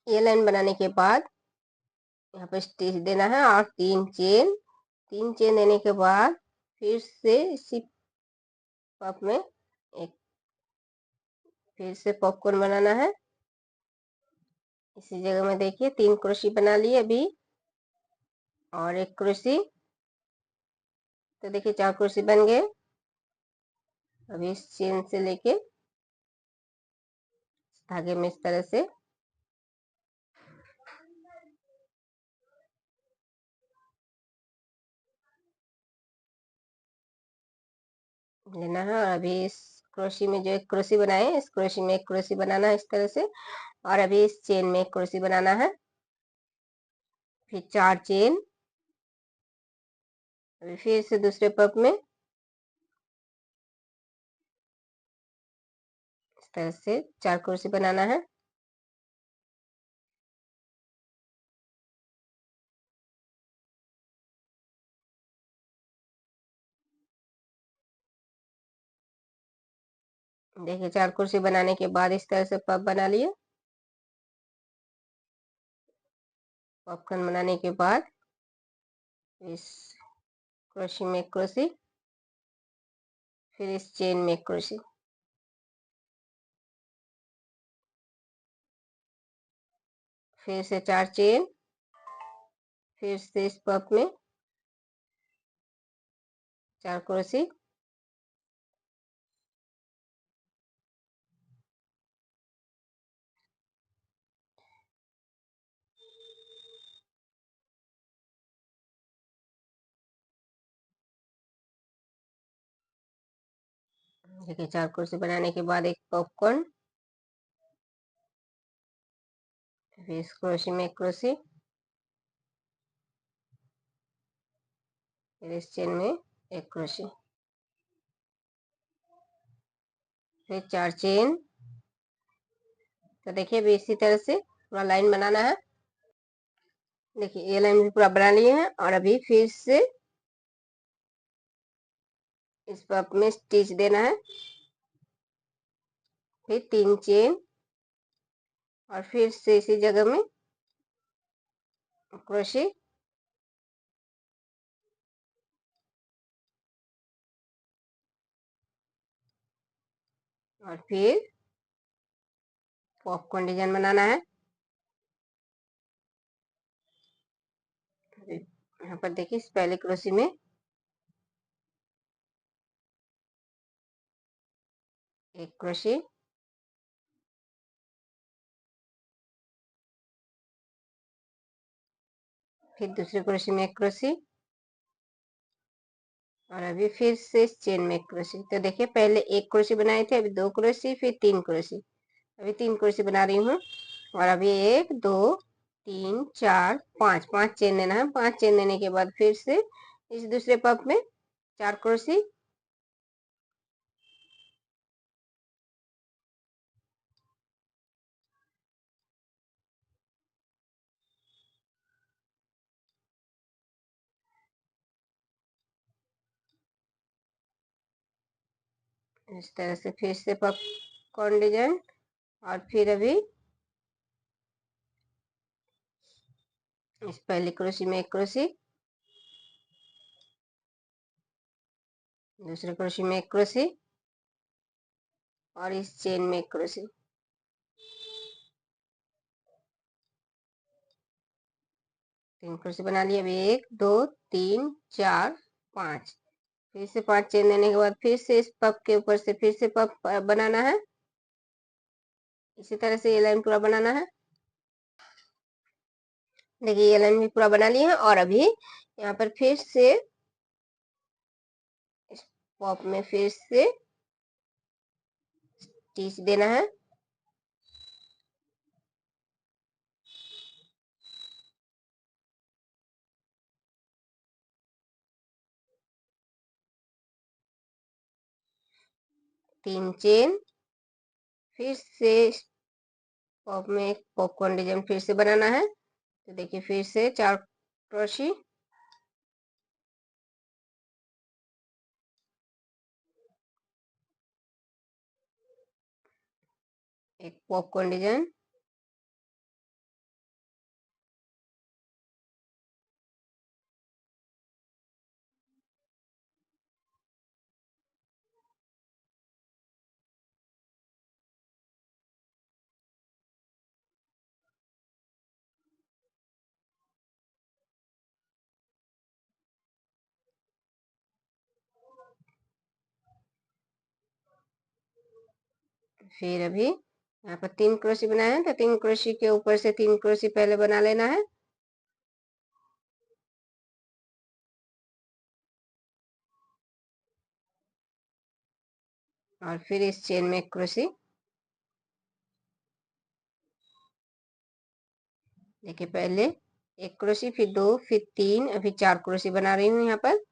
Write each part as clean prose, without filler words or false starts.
ये लाइन बनाने के बाद यहाँ पर स्टिच देना है और 3 चेन देने के बाद फिर से इसी पफ में एक फिर से पॉपकॉर्न बनाना है। इसी जगह में देखिए 3 क्रोशी बना लिए अभी और एक क्रोशी, तो देखिए 4 क्रोशी बन गए। अभी इस चेन से लेके धागे में इस तरह से लेना है और अभी इस क्रोशी में जो एक क्रोशी बनाए इस क्रोशी में एक क्रोशी बनाना है इस तरह से, और अभी इस चेन में एक क्रोशी बनाना है। फिर 4 चेन, अभी फिर से दूसरे पफ में इस तरह से 4 क्रोशी बनाना है। देखिए 4 क्रोशी बनाने के बाद इस तरह से पफ बना लिए। पॉपकॉर्न बनाने के बाद इस क्रोशी में एक क्रोशी, फिर इस चेन में एक क्रोशी, फिर से 4 चेन, फिर से इस पफ में 4 क्रोशी, देखिए 4 क्रोशी बनाने के बाद एक पॉपकॉर्न, फिर इस क्रोशी में एक क्रोशी, फिर इस चेन में एक क्रोशी, फिर 4 चेन। तो देखिए अभी इसी तरह से पूरा लाइन बनाना है। देखिए ये लाइन भी पूरा बना लिए हैं और अभी फिर से इस पफ में स्टिच देना है, फिर 3 चेन और फिर से इसी जगह में क्रोशे, और फिर पॉपकॉर्न डिजाइन बनाना है। यहाँ पर देखिए इस पहले क्रोशे में एक क्रोशे, फिर दूसरे क्रोशे में एक क्रोशे और अभी फिर से इस चेन में एक क्रोशे। तो देखिए पहले एक क्रोशे बनाए थे, अभी 2 क्रोशे, फिर 3 क्रोशे, अभी 3 क्रोशे बना रही हूँ और अभी 1 2 3 4 5 चेन देना है। 5 चेन देने के बाद फिर से इस दूसरे पफ में 4 क्रोशे, इस तरह से फिर से पॉपकॉर्न डिजाइन और फिर अभी इस पहले क्रोशे में एक क्रोशे, दूसरे क्रोशे में एक क्रोशे और इस चेन में एक क्रोशे। 3 क्रोशे बना लिए। अभी 1 2 3 4 5, फिर से 5 चेन देने के बाद फिर से इस पफ के ऊपर से फिर से पफ बनाना है। इसी तरह से ये लाइन पूरा बनाना है। देखिए ये लाइन भी पूरा बना लिए हैं और अभी यहाँ पर फिर से इस पॉप में फिर से स्टिच देना है। तीन चेन, फिर से पॉप में एक पॉपकॉर्न डिजाइन फिर से बनाना है। तो देखिए फिर से 4 क्रोशे, एक पॉपकॉर्न डिजाइन, फिर अभी यहाँ पर 3 क्रोशी बनाए हैं, तो 3 क्रोशी के ऊपर से 3 क्रोशी पहले बना लेना है। और फिर इस चेन में एक क्रोशी। देखिए पहले एक क्रोशी, फिर 2, फिर 3, अभी 4 क्रोशी बना रही हूँ यहाँ पर।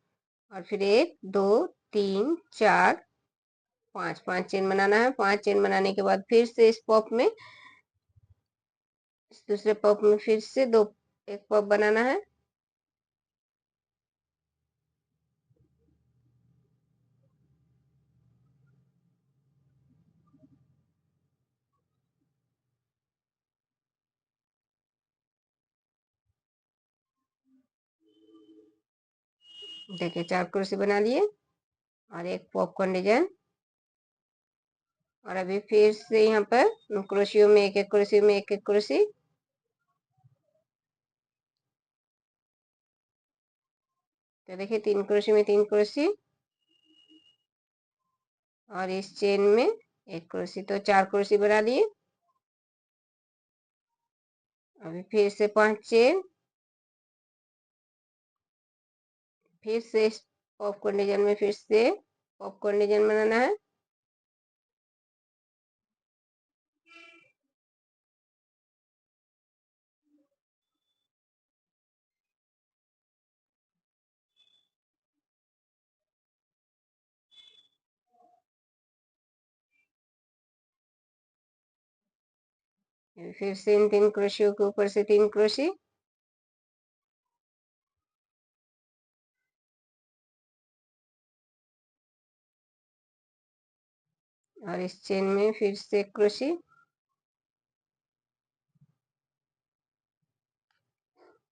और फिर 1 2 3 4 5 5 चेन बनाना है। 5 चेन बनाने के बाद फिर से इस पॉप में, इस दूसरे पॉप में फिर से दो, एक पॉप बनाना है। देखिए 4 कुर्सी बना लिए और एक पॉपकॉर्न डिजाइन। और अभी फिर से यहाँ पर कुर्सियों में एक एक कुर्सी में एक एक कुर्सी। तो देखिए 3 कुर्सी में 3 कुर्सी, और इस चेन में एक कुर्सी, तो 4 कुर्सी बना लिए। अभी फिर से 5 चेन, फिर से इस पॉपकॉर्न डिजाइन में फिर से पॉपकॉर्न डिजाइन बनाना है। फिर से इन 3 कुर्सियों के ऊपर से 3 कुर्सी। और इस चेन में फिर से एक कुर्सी।